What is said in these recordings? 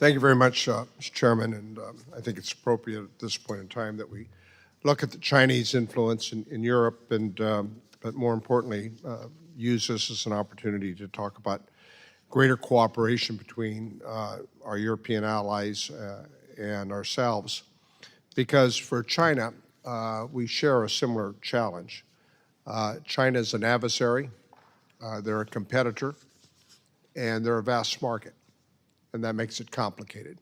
Thank you very much, Mr. Chairman, and I think it's appropriate at this point in time that we look at the Chinese influence in Europe and, but more importantly, use this as an opportunity to talk about greater cooperation between our European allies and ourselves. Because for China, we share a similar challenge. China is an adversary, they're a competitor, and they're a vast market, and that makes it complicated.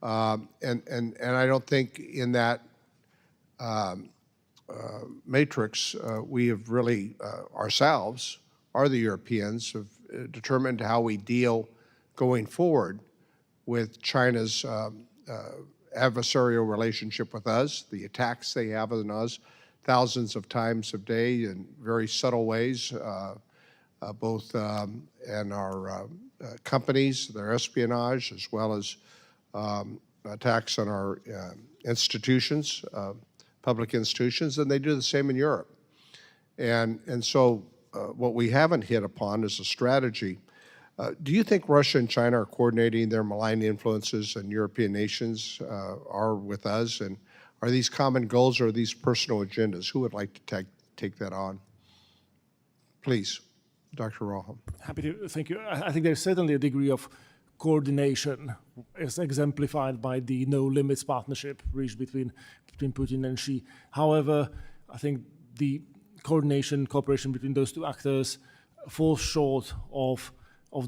And I don't think in that matrix we have really, ourselves, or the Europeans, have determined how we deal going forward with China's adversarial relationship with us, the attacks they have on us thousands of times a day in very subtle ways, both in our companies, their espionage, as well as attacks on our institutions, public institutions, and they do the same in Europe. And so what we haven't hit upon is a strategy. Do you think Russia and China are coordinating their malign influences and European nations are with us? And are these common goals or are these personal agendas? Who would like to take that on? Please, Dr. Roham. Happy to, thank you. I think there's certainly a degree of coordination as exemplified by the no limits partnership reached between Putin and Xi. However, I think the cooperation between those two actors falls short of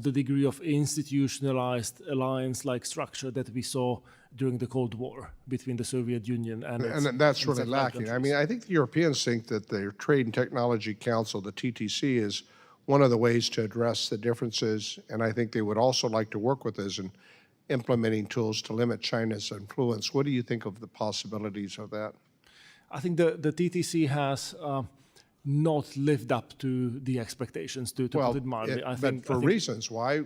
the degree of institutionalized alliance-like structure that we saw during the Cold War between the Soviet Union and that's really lacking. I mean, I think the Europeans think that the Trade and Technology Council, the TTC, is one of the ways to address the differences, and I think they would also like to work with us in implementing tools to limit China's influence. What do you think of the possibilities of that? I think the TTC has not lived up to the expectations, to put it mildly. But for reasons why.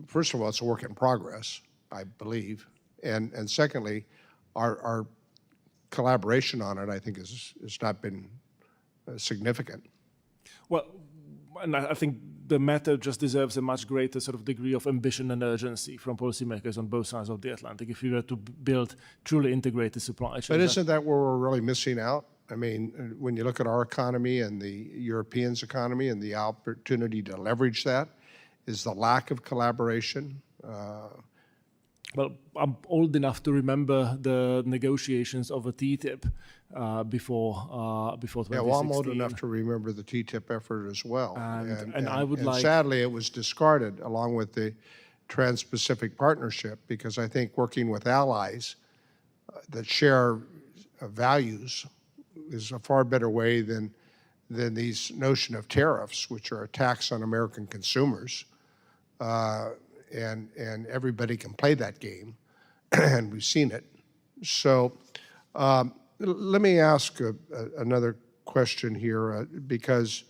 First of all, it's a work in progress, I believe. And secondly, our collaboration on it, I think, has not been significant. Well, and I think the matter just deserves a much greater sort of degree of ambition and urgency from policymakers on both sides of the Atlantic if we were to build truly integrated supply chains. But isn't that where we're really missing out? I mean, when you look at our economy and the Europeans' economy and the opportunity to leverage that, is the lack of collaboration. Well, I'm old enough to remember the negotiations of a TTIP before 2016. Yeah, well, I'm old enough to remember the TTIP effort as well. And I would like... sadly, it was discarded along with the Trans-Pacific Partnership because I think working with allies that share values is a far better way than these notion of tariffs, which are a tax on American consumers. And everybody can play that game, and we've seen it. So let me ask another question here, because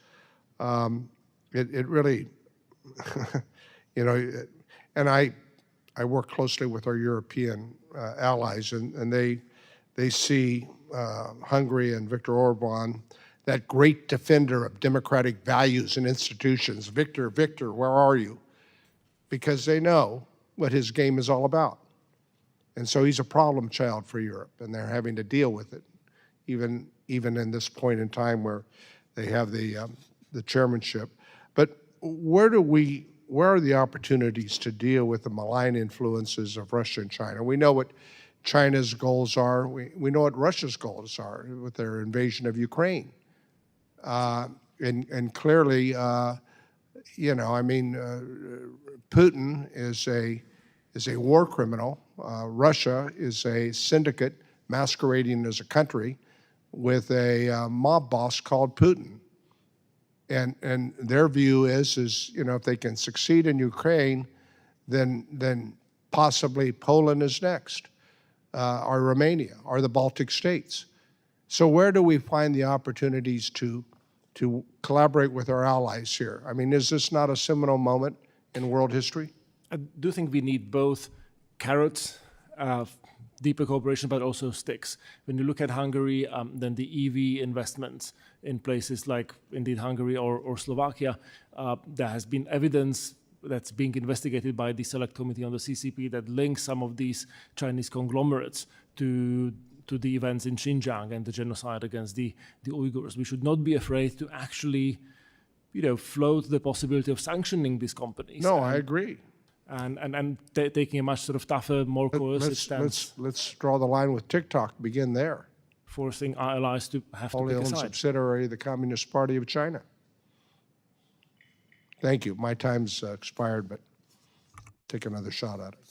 it really, you know, and I work closely with our European allies, and they see Hungary and Viktor Orban, that great defender of democratic values and institutions. Victor, where are you? Because they know what his game is all about. And so he's a problem child for Europe, and they're having to deal with it, even in this point in time where they have the chairmanship. But where are the opportunities to deal with the malign influences of Russia and China? We know what China's goals are. We know what Russia's goals are with their invasion of Ukraine. And clearly, you know, I mean, Putin is a war criminal. Russia is a syndicate masquerading as a country with a mob boss called Putin. And their view is, you know, if they can succeed in Ukraine, then possibly Poland is next, or Romania, or the Baltic states. So where do we find the opportunities to collaborate with our allies here? I mean, is this not a seminal moment in world history? I do think we need both carrots, deeper cooperation, but also sticks. When you look at Hungary, then the EV investments in places like indeed Hungary or Slovakia, there has been evidence that's being investigated by the Select Committee on the CCP that links some of these Chinese conglomerates to the events in Xinjiang and the genocide against the Uyghurs. We should not be afraid to actually, float the possibility of sanctioning these companies. No, I agree. And taking a much sort of tougher, more coercive stance, Let's draw the line with TikTok, begin there. forcing our allies to have to Wholly pick a owned side. subsidiary of the Communist Party of China. Thank you. My time's expired, but take another shot at it.